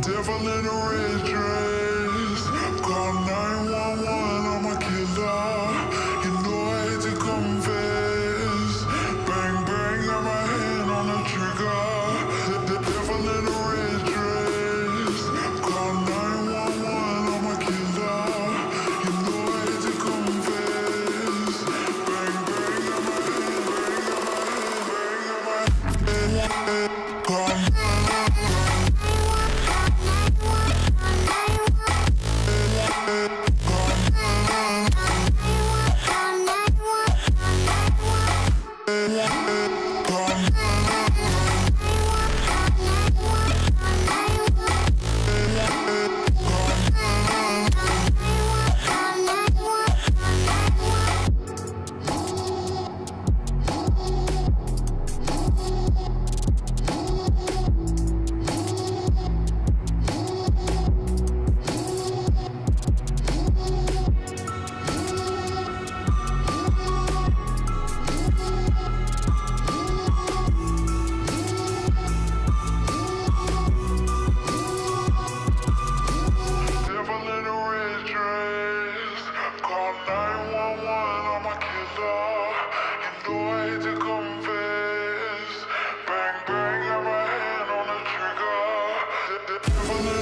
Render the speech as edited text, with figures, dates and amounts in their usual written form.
Devil in a red dress. Call 911, I'm a killer. You know I hate to confess. Bang, bang, got my hand on the trigger. The devil in a red dress. Call 911, I'm a killer. You know I hate to confess. Bang, bang, got my hand, bang, got my hand, call Bang, bang, got my hand on the trigger.